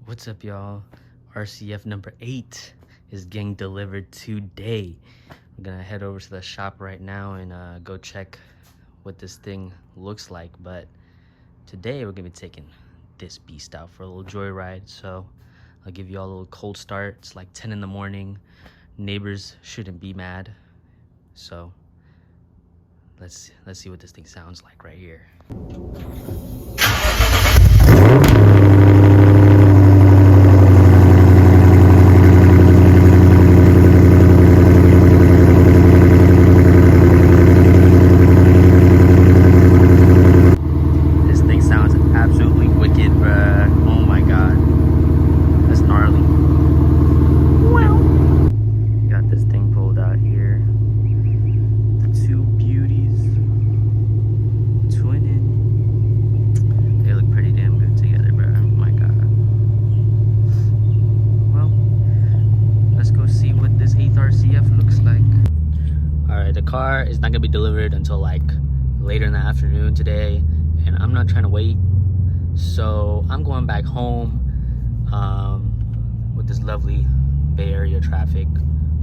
What's up, y'all? RCF number 8 is getting delivered today. I'm gonna head over to the shop right now and go check what this thing looks like. But today we're gonna be taking this beast out for a little joyride. So I'll give you all a little cold start. It's like 10 in the morning. Neighbors shouldn't be mad. So let's see what this thing sounds like right here. RCF looks like. All right, the car is not gonna be delivered until like later in the afternoon today, and I'm not trying to wait, so I'm going back home with this lovely Bay Area traffic.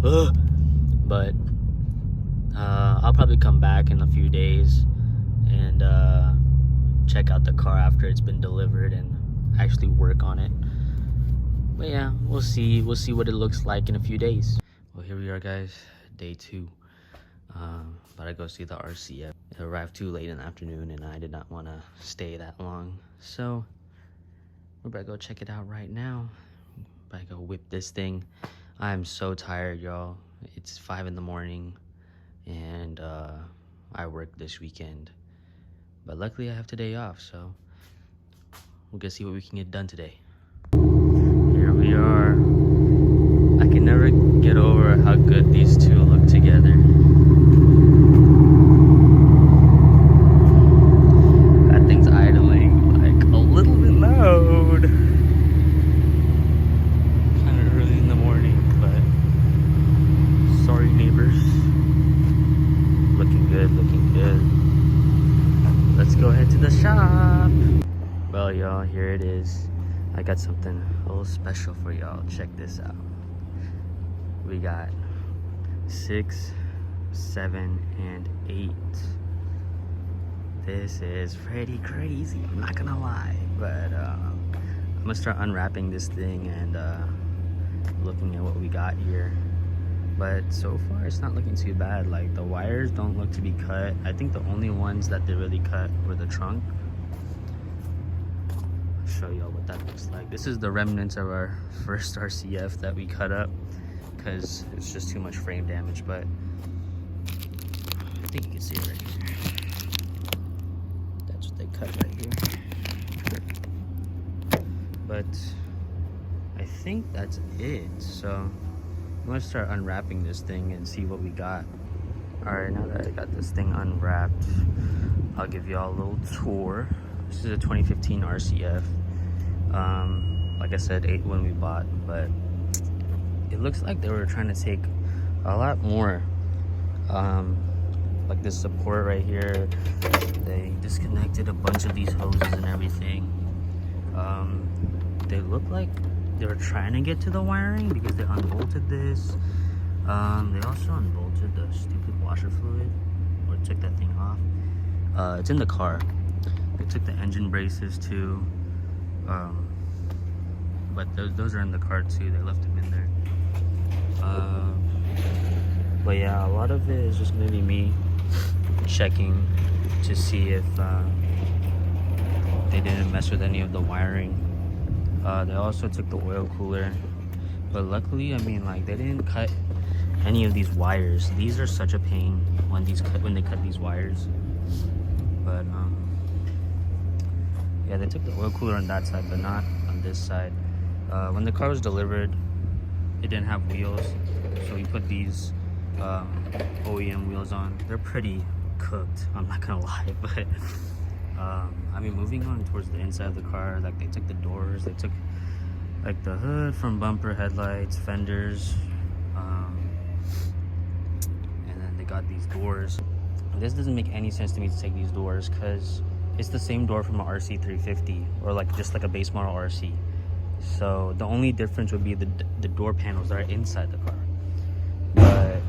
But I'll probably come back in a few days and check out the car after it's been delivered and actually work on it. But yeah, we'll see what it looks like in a few days. Well, here we are, guys, day 2. But I go see the RCF. It arrived too late in the afternoon and I did not want to stay that long, so we're about to go check it out right now. We're about to go whip this thing. I'm so tired, y'all. It's 5 in the morning and I work this weekend, but luckily I have today off, so we'll go see what we can get done today. Here we are. I can never get over how good these two look together. That thing's idling like a little bit loud. Kind of early in the morning, but sorry neighbors. Looking good, looking good. Let's go head to the shop. Well, y'all, here it is. I got something a little special for y'all. Check this out. We got 6, 7, and 8. This is pretty crazy, I'm not gonna lie, but I'm gonna start unwrapping this thing and looking at what we got here. But so far it's not looking too bad. Like, the wires don't look to be cut. I think the only ones that they really cut were the trunk. I'll show y'all what that looks like. This is the remnants of our first RCF that we cut up because it's just too much frame damage, but I think you can see it right here. That's what they cut right here. But I think that's it, so I'm gonna start unwrapping this thing and see what we got. All right, now that I got this thing unwrapped, I'll give y'all a little tour. This is a 2015 RCF. Like I said, 8 when we bought, but it looks like they were trying to take a lot more. Like this support right here, they disconnected a bunch of these hoses and everything. They look like they were trying to get to the wiring because they unbolted this. They also unbolted the stupid washer fluid, or took that thing off. It's in the car. They took the engine braces too. But those are in the car too. They left them in there. But yeah, a lot of it is just gonna be me checking to see if they didn't mess with any of the wiring. They also took the oil cooler, but luckily, I mean, like, they didn't cut any of these wires. These are such a pain when they cut these wires. But yeah, they took the oil cooler on that side, but not on this side. When the car was delivered, it didn't have wheels, so we put these OEM wheels on. They're pretty cooked, I'm not gonna lie, but I mean, moving on towards the inside of the car, like, they took the doors, they took like the hood from bumper, headlights, fenders, and then they got these doors. This doesn't make any sense to me to take these doors because it's the same door from an RC350 or like just like a base model RC. So the only difference would be the door panels that are inside the car. But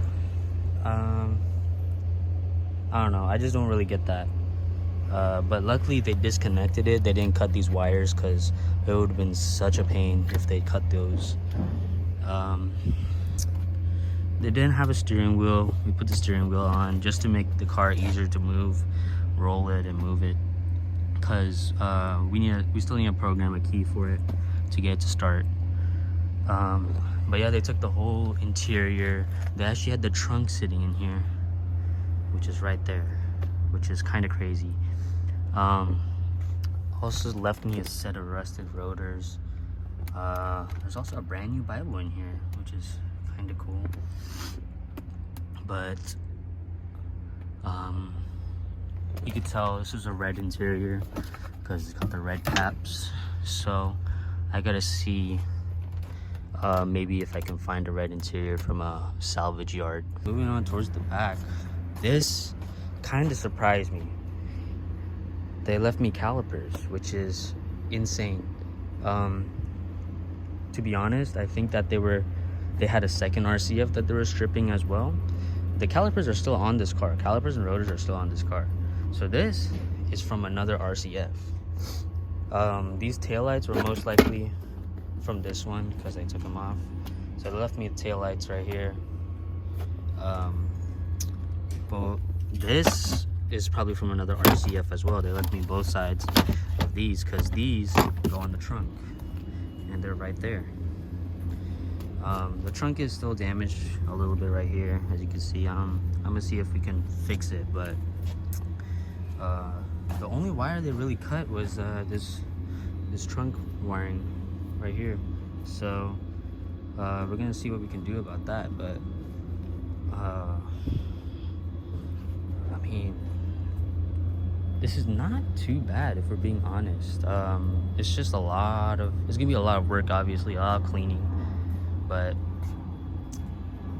I don't know, I just don't really get that. But luckily they disconnected it. They didn't cut these wires, because it would have been such a pain if they cut those. They didn't have a steering wheel. We put the steering wheel on just to make the car easier to move, roll it and move it, because we still need to program a key for it to get it to start. But yeah, they took the whole interior. They actually had the trunk sitting in here, which is right there, which is kind of crazy. Also left me a set of rusted rotors. There's also a brand new Bible in here, which is kind of cool. But you could tell this is a red interior because it's got the red caps. So I gotta see maybe if I can find a red interior from a salvage yard. Moving on towards the back, this kind of surprised me. They left me calipers, which is insane. To be honest, I think that they had a second RCF that they were stripping as well. The calipers are still on this car. Calipers and rotors are still on this car. So this is from another RCF. These taillights were most likely from this one because I took them off. So they left me taillights right here. But this is probably from another RCF as well. They left me both sides of these because these go on the trunk and they're right there. The trunk is still damaged a little bit right here, as you can see. I'm gonna see if we can fix it, but the only wire they really cut was this trunk wiring right here. So we're gonna see what we can do about that. But I mean, this is not too bad if we're being honest. It's just it's gonna be a lot of work, obviously, a lot of cleaning, but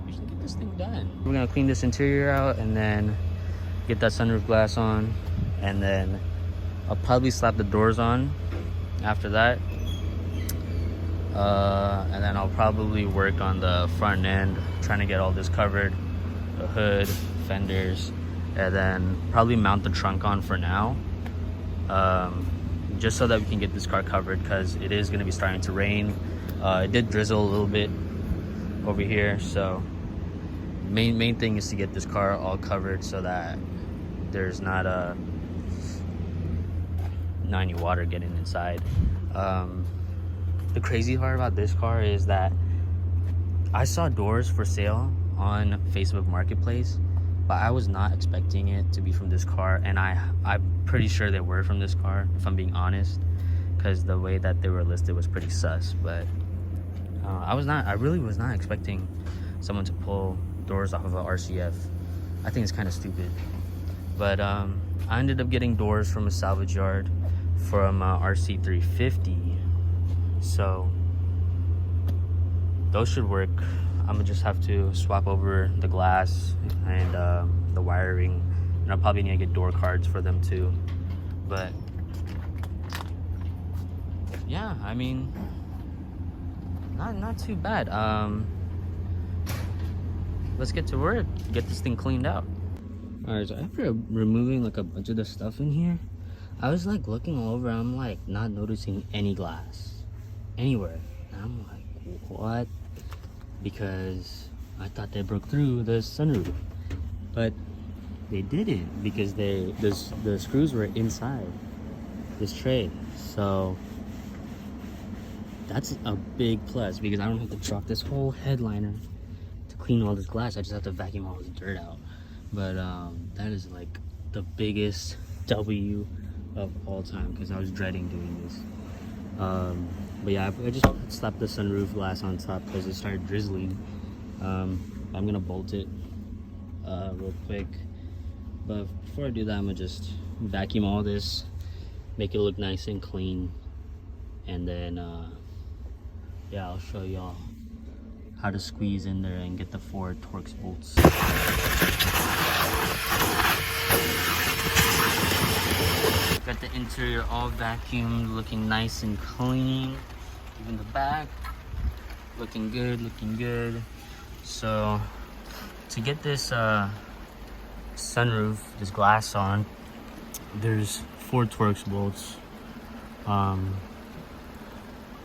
we can get this thing done. We're gonna clean this interior out and then get that sunroof glass on, and then I'll probably slap the doors on after that. And then I'll probably work on the front end, trying to get all this covered, the hood, fenders, and then probably mount the trunk on for now, just so that we can get this car covered, because it is going to be starting to rain. It did drizzle a little bit over here, so main thing is to get this car all covered so that there's not any water getting inside. The crazy part about this car is that I saw doors for sale on Facebook Marketplace, but I was not expecting it to be from this car, and I'm pretty sure they were from this car, if I'm being honest, because the way that they were listed was pretty sus. But I really was not expecting someone to pull doors off of a RCF. I think it's kind of stupid. But I ended up getting doors from a salvage yard from RC350, so those should work. I'm gonna just have to swap over the glass and the wiring, and I'll probably need to get door cards for them too. But yeah, I mean, not too bad. Let's get to work, get this thing cleaned out. All right, so after removing like a bunch of the stuff in here, I was like looking all over, I'm like not noticing any glass anywhere, and I'm like, what? Because I thought they broke through the sunroof, but they didn't, because the screws were inside this tray. So that's a big plus, because I don't have to drop this whole headliner to clean all this glass. I just have to vacuum all this dirt out. But that is like the biggest W of all time, because I was dreading doing this. But yeah, I just slapped the sunroof glass on top because it started drizzling. I'm gonna bolt it real quick, but before I do that, I'm gonna just vacuum all this, make it look nice and clean, and then yeah, I'll show y'all how to squeeze in there and get the 4 Torx bolts. Got the interior all vacuumed, looking nice and clean. Even the back, looking good, looking good. So to get this sunroof, this glass on, there's 4 Torx bolts. I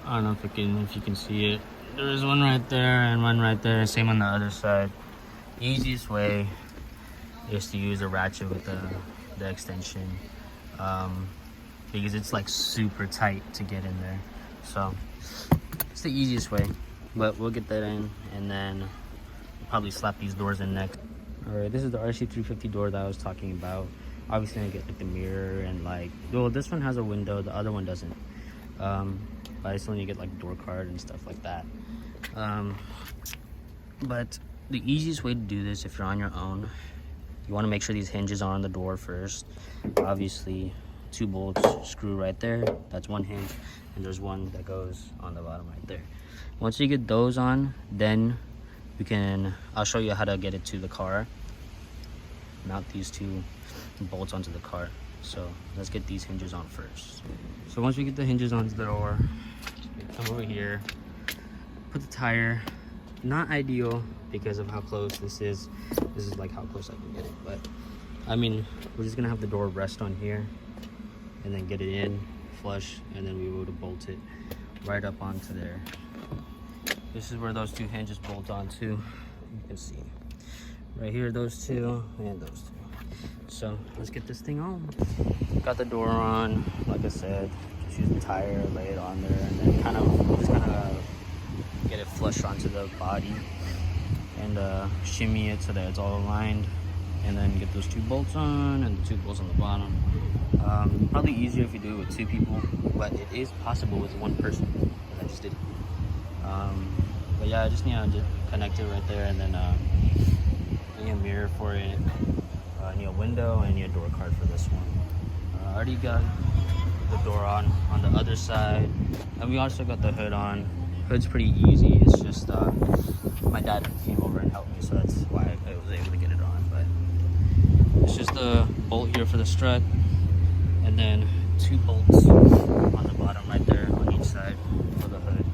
don't know if you can see it. There's one right there and one right there. Same on the other side. The easiest way is to use a ratchet with the extension, because it's like super tight to get in there. So it's the easiest way, but we'll get that in and then probably slap these doors in next. All right, this is the RC350 door that I was talking about. Obviously I get like the mirror and like, well, this one has a window, the other one doesn't. But I still need to get like door card and stuff like that. But the easiest way to do this, if you're on your own, you want to make sure these hinges are on the door first. Obviously 2 bolts screw right there, that's one hinge, and there's one that goes on the bottom right there. Once you get those on, then you can, I'll show you how to get it to the car. Mount these 2 bolts onto the car. So let's get these hinges on first. So once we get the hinges onto the door, come over here, put the tire. Not ideal because of how close this is. This is like how close I can get it, but I mean, we're just gonna have the door rest on here and then get it in flush, and then we would bolt it right up onto there. This is where those 2 hinges bolt onto. You can see right here, those 2 and those 2. So let's get this thing on. Got the door on, like I said, just use the tire, lay it on there, and then just kind of get it flush onto the body and shimmy it so that it's all aligned, and then get those 2 bolts on and the 2 bolts on the bottom. Probably easier if you do it with 2 people, but it is possible with 1 person, and I just did it. But yeah, I just need to connect it right there, and then I need a mirror for it. I need a window and I need a door card for this one. I already got the door on the other side, and we also got the hood on. Hood's pretty easy. It's just my dad came over and helped me, so that's why I was able to get it on. But it's just a bolt here for the strut, and then 2 bolts on the bottom right there on each side for the hood.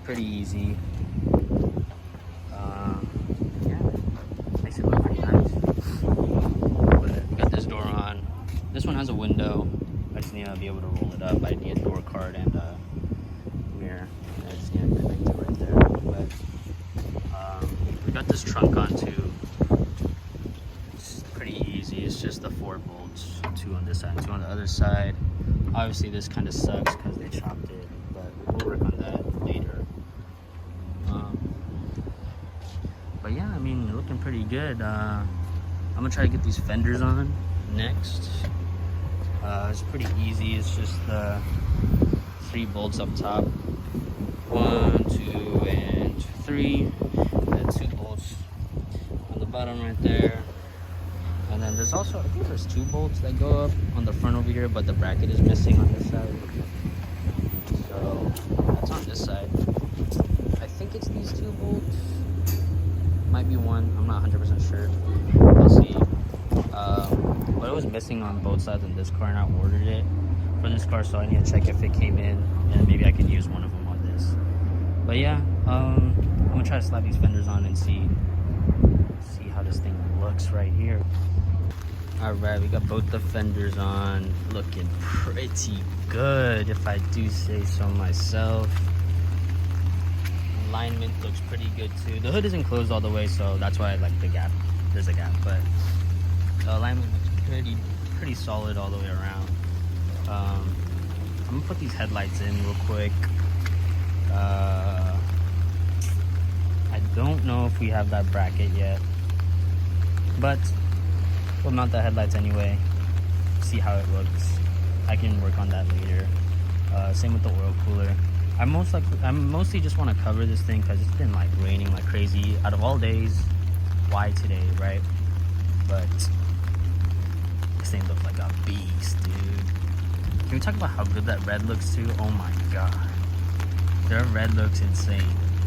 Pretty easy. Yeah, makes it look pretty nice. But we got this door on. This one has a window. I just need to be able to roll it up. I need a door card and a mirror. I just need to connect it right there. But we got this trunk on too. It's pretty easy. It's just the 4 bolts, 2 on this side and 2 on the other side. Obviously this kind of sucks because they chopped it, but we'll work on that later. But yeah, I mean, looking pretty good. I'm gonna try to get these fenders on next. It's pretty easy. It's just 3 bolts up top. 1, 2, and 3. And 2 bolts on the bottom right there. And then there's also, I think there's 2 bolts that go up on the front over here, but the bracket is missing on this side. So that's on this side. I think it's these 2 bolts. Might be 1. I'm not 100% sure. We'll see. But it was missing on both sides in this car, and I ordered it for this car, so I need to check if it came in, and maybe I can use one of them on this. But yeah, I'm gonna try to slap these fenders on and see how this thing looks right here. All right, we got both the fenders on, looking pretty good if I do say so myself. Alignment looks pretty good too. The hood isn't closed all the way, so that's why I like the gap. There's a gap, but the alignment looks pretty solid all the way around. I'm gonna put these headlights in real quick. I don't know if we have that bracket yet, but we'll mount the headlights anyway, see how it looks. I can work on that later. Same with the oil cooler. I mostly just want to cover this thing because it's been like raining like crazy. Out of all days, why today, right? But this thing looks like a beast, dude. Can we talk about how good that red looks too? Oh my god, their red looks insane.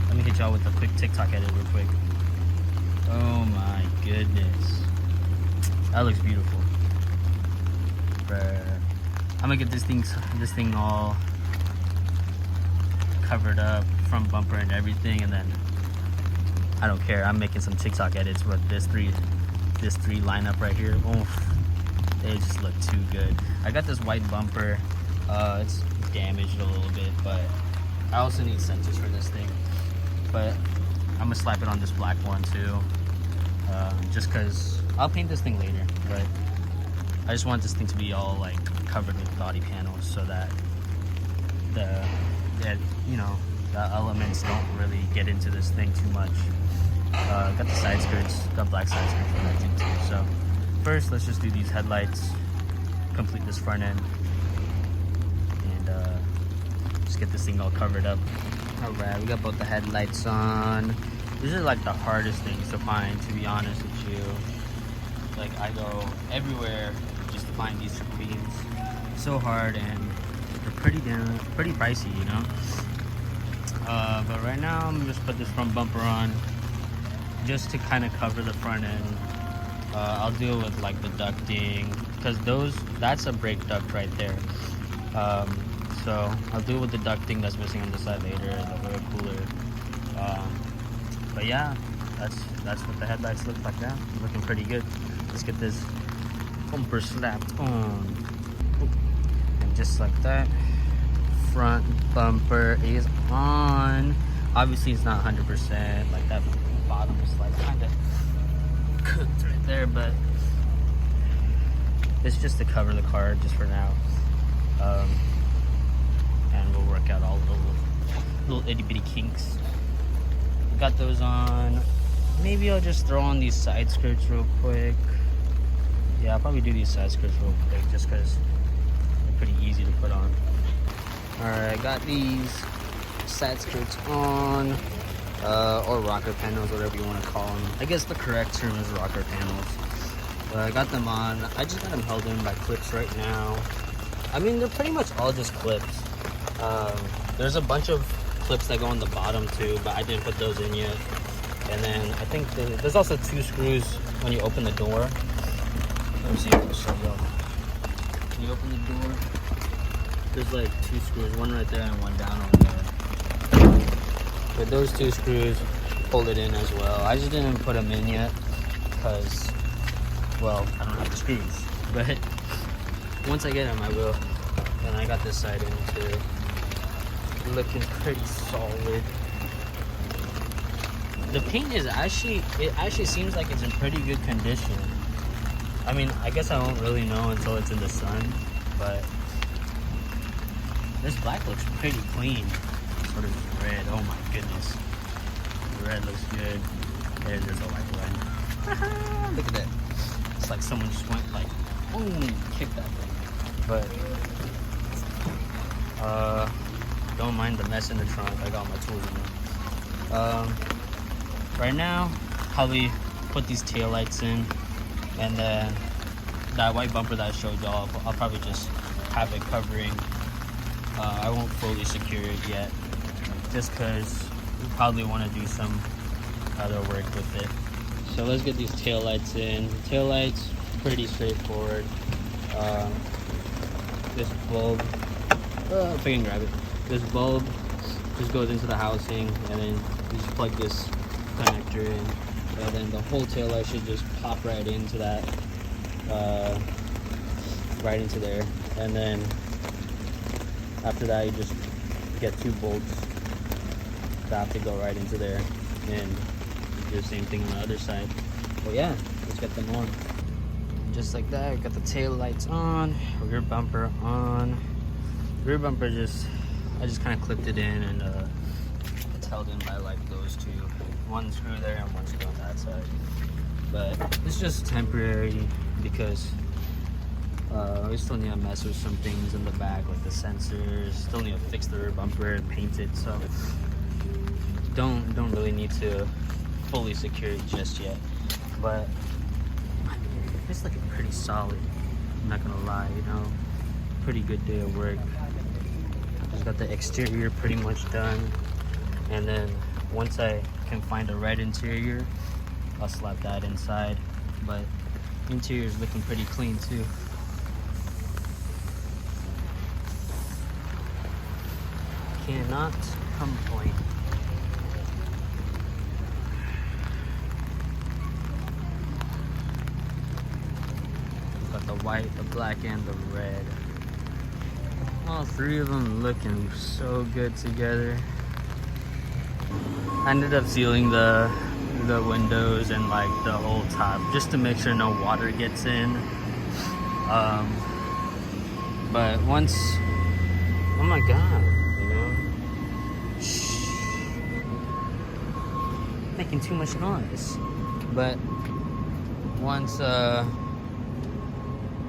Let me hit y'all with a quick TikTok edit real quick. Oh my goodness, that looks beautiful. Bruh. I'm gonna get this thing all covered up, front bumper and everything, and then I don't care. I'm making some TikTok edits with this three lineup right here. Oof, they just look too good. I got this white bumper. It's damaged a little bit, but I also need sensors for this thing. But I'm gonna slap it on this black one too, just cause I'll paint this thing later. But I just want this thing to be all like covered with body panels, so that the elements don't really get into this thing too much. Got the side skirts, got black side skirts for that thing too. So first, let's just do these headlights, complete this front end, and just get this thing all covered up. All right, we got both the headlights on. These are like the hardest things to find, to be honest with you. Like, I go everywhere just to find these triple beams. So hard, and they're pretty pricey, you know. But right now I'm just put this front bumper on just to kind of cover the front end. I'll deal with like the ducting, because that's a brake duct right there. So I'll deal with the ducting that's missing on the side later, the oil cooler. But yeah, that's what the headlights look like now. Looking pretty good. Let's get this bumper slapped on. And just like that, front bumper is on. Obviously it's not 100%, like that bottom is like kind of cooked right there, but it's just to cover the car just for now. And we'll work out all the little itty bitty kinks. Got those on. Maybe I'll just throw on these side skirts real quick. Yeah, I'll probably do these side skirts real quick just because they're pretty easy to put on. Alright, I got these side skirts on, or rocker panels, whatever you want to call them. I guess the correct term is rocker panels. I got them on. I just got them held in by clips right now. I mean, they're pretty much all just clips. There's a bunch of clips that go on the bottom too, but I didn't put those in yet. And then I think there's also 2 screws when you open the door. Let me see if I can show you. When you open the door, there's like 2 screws, one right there and one down over there. But those 2 screws hold it in as well. I just didn't put them in yet because, well, I don't have the screws. But once I get them, I will. And I got this side in too. Looking pretty solid. The paint is actually seems like it's in pretty good condition. I mean, I guess I won't really know until it's in the sun, but this black looks pretty clean. Sort of red, oh my goodness. The red looks good. There's a white one. Look at that. It's like someone just went like, boom, kicked that thing. But don't mind the mess in the trunk. I got my tools in there. Right now, probably put these tail lights in, and then that white bumper that I showed y'all, I'll probably just have it covering. I won't fully secure it yet, just because we probably want to do some other work with it. So let's get these tail lights in. Tail lights, pretty straightforward. This bulb, if I can grab it. This bulb just goes into the housing, and then you just plug this connector in, and then the whole tail light should just pop right into that, right into there. And then after that, you just get 2 bolts that have to go right into there, and do the same thing on the other side. But yeah, let's get them on. Just like that, we got the tail lights on, rear bumper on. Rear bumper I just kind of clipped it in, and it's held in by like those 2. One screw there and one screw on that side. But it's just temporary because we still need to mess with some things in the back, like the sensors. Still need to fix the rear bumper and paint it. So don't really need to fully secure it just yet. But it's looking pretty solid. I'm not gonna lie, you know, pretty good day of work. Just got the exterior pretty much done, and then once I can find a red interior, I'll slap that inside. But interior is looking pretty clean too. Cannot some point. Got the white, the black, and the red. All three of them looking so good together. I ended up sealing the windows and like the whole top just to make sure no water gets in. But once, oh my god, you know, shh, making too much noise. But once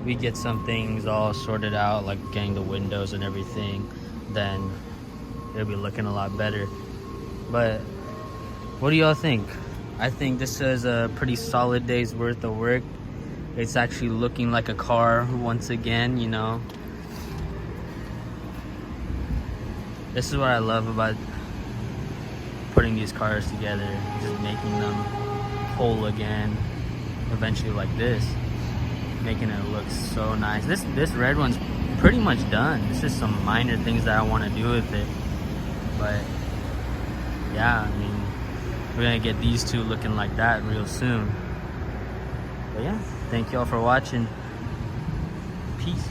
we get some things all sorted out, like getting the windows and everything, then it'll be looking a lot better. But what do y'all think? I think this is a pretty solid day's worth of work. It's actually looking like a car once again, you know. This is what I love about putting these cars together, just making them whole again, eventually like this. Making it look so nice. This red one's pretty much done. It's just some minor things that I want to do with it. But yeah, I mean, we're gonna get these two looking like that real soon. But yeah, thank y'all for watching. Peace.